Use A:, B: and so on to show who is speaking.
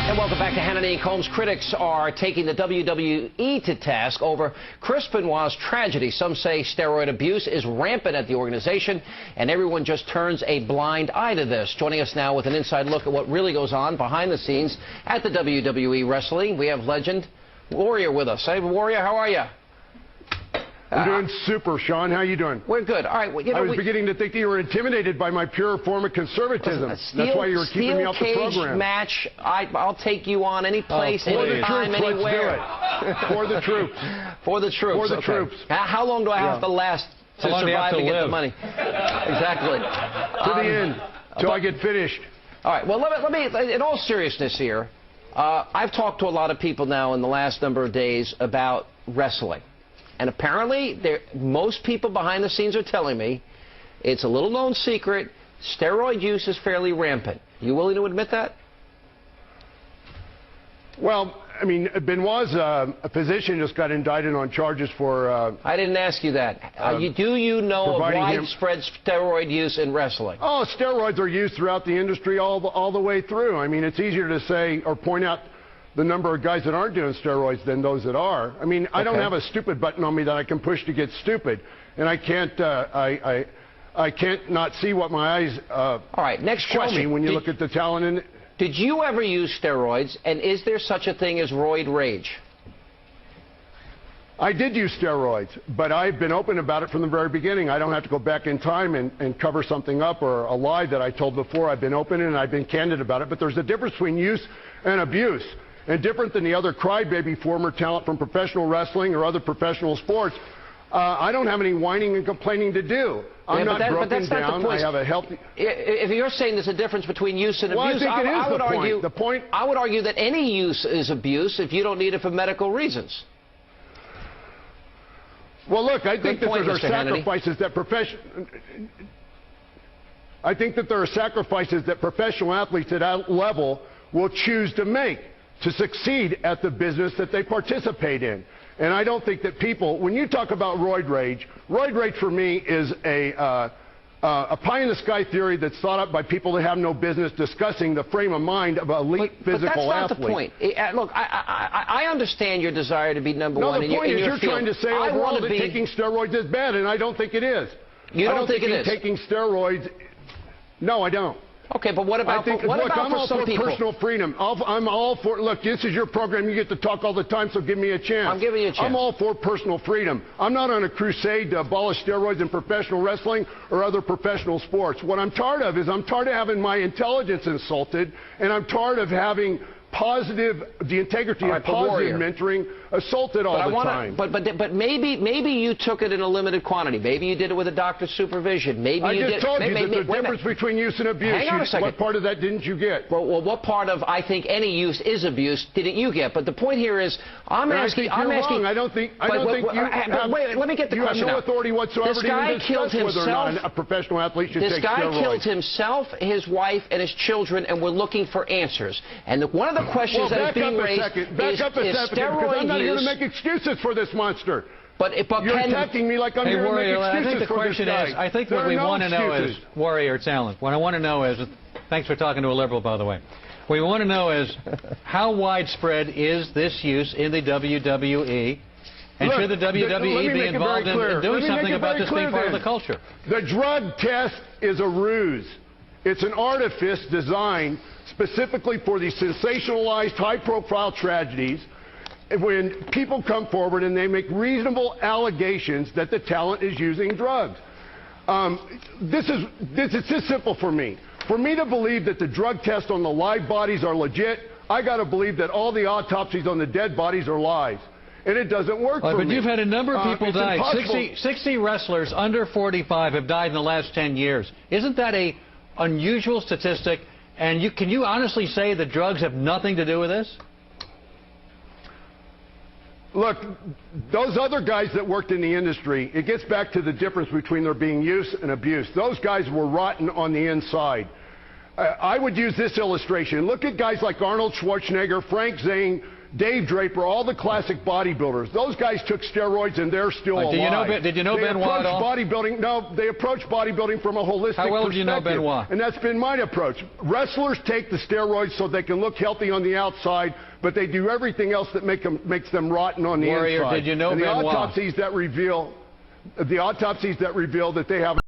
A: And welcome back to Hannity Colmes. Critics are taking the WWE to task over Chris Benoit's tragedy. Some say steroid abuse is rampant at the organization, and everyone just turns a blind eye to this. Joining us now with an inside look at what really goes on behind the scenes at the WWE Wrestling, we have legend Warrior with us. Hey, Warrior, how are you?
B: I'm doing super, Sean. How you doing?
A: We're good. All right. Well,
B: I was beginning to think that you were intimidated by my pure form of conservatism. That's why you were keeping me off the program.
A: Match. I'll take you on any place, anytime, anywhere.
B: For the troops.
A: For the troops.
B: For the troops.
A: How long do I have to last to survive and get the money? Exactly.
B: To the end, till I get finished.
A: All right. Well, let me. In all seriousness here, I've talked to a lot of people now in the last number of days about wrestling. And apparently, most people behind the scenes are telling me it's a little-known secret. Steroid use is fairly rampant. You willing to admit that?
B: Well, I mean, Benoit's a physician just got indicted on charges for...
A: I didn't ask you that. Do you know of widespread steroid use in wrestling?
B: Oh, steroids are used throughout the industry all the way through. I mean, it's easier to say or point out the number of guys that aren't doing steroids than those that are. I mean, I don't have a stupid button on me that I can push to get stupid, and I can't I can't not see what my eyes
A: all right, next
B: show
A: question.
B: me when you look at the talent in it.
A: Did you ever use steroids, and is there such a thing as roid rage?
B: I did use steroids, but I've been open about it from the very beginning. I don't have to go back in time and cover something up or a lie that I told before. I've been open and I've been candid about it, but there's a difference between use and abuse. And different than the other crybaby former talent from professional wrestling or other professional sports, I don't have any whining and complaining to do. I'm not broken down. I have a healthy...
A: If you're saying there's a difference between use and abuse, I would argue... I would argue that any use is abuse if you don't need it for medical reasons.
B: Well, look, I think that there are sacrifices that I think that there are sacrifices that professional athletes at that level will choose to make to succeed at the business that they participate in. And I don't think that people, when you talk about roid rage for me is a pie-in-the-sky theory that's thought up by people that have no business discussing the frame of mind of an elite physical athlete.
A: But that's not the point. Look, I understand your desire to be number one in your field.
B: No, the point is you're trying to say overall that taking steroids is bad, and I don't think it is.
A: You don't think it is?
B: Taking steroids, no, I don't.
A: Okay, but what about for some people?
B: Personal freedom. I'm all for, look, this is your program. You get to talk all the time, so give me a chance.
A: I'm giving you a chance.
B: I'm all for personal freedom. I'm not on a crusade to abolish steroids in professional wrestling or other professional sports. What I'm tired of is I'm tired of having my intelligence insulted, and I'm tired of having the integrity of positive mentoring assaulted all the time.
A: But maybe you took it in a limited quantity. Maybe you did it with a doctor's supervision. Maybe
B: I just told you there's a difference between use and abuse.
A: Hang on a second.
B: What part of that didn't you get?
A: Well, what part of I think any use is abuse didn't you get? But the point here is I'm asking.
B: Wrong. I don't think
A: wait, let me get the question
B: out. You have no authority whatsoever to even discuss whether or not a professional athlete should take steroids.
A: This guy killed himself, his wife, and his children, and we're looking for answers. And one of the questions that is being raised is
B: because I'm not here to
A: use.
B: make excuses for this monster.
A: But
B: you're attacking me like I'm here to make excuses for this guy.
C: I think what we want to know is, Warrior, it's Alan. What I want to know is, thanks for talking to a liberal, by the way. What we want to know is, how widespread is this use in the WWE? And should the WWE be involved in doing something about this being part of the culture?
B: The drug test is a ruse. It's an artifice designed specifically for these sensationalized, high-profile tragedies when people come forward and they make reasonable allegations that the talent is using drugs. It's this simple for me. For me to believe that the drug tests on the live bodies are legit, I got to believe that all the autopsies on the dead bodies are lies. And it doesn't work for me.
C: But you've had a number of people die. 60 wrestlers under 45 have died in the last 10 years. Isn't that an unusual statistic? And can you honestly say that drugs have nothing to do with this?
B: Look, those other guys that worked in the industry, it gets back to the difference between there being use and abuse. Those guys were rotten on the inside. I would use this illustration. Look at guys like Arnold Schwarzenegger, Frank Zane, Dave Draper, all the classic bodybuilders. Those guys took steroids and they're still alive.
C: Did you know Benoit at all?
B: They approach bodybuilding from a holistic perspective.
C: How well do you know Benoit?
B: And that's been my approach. Wrestlers take the steroids so they can look healthy on the outside, but they do everything else that makes them rotten on the inside.
C: Did you know
B: and
C: Benoit?
B: The autopsies that reveal that they have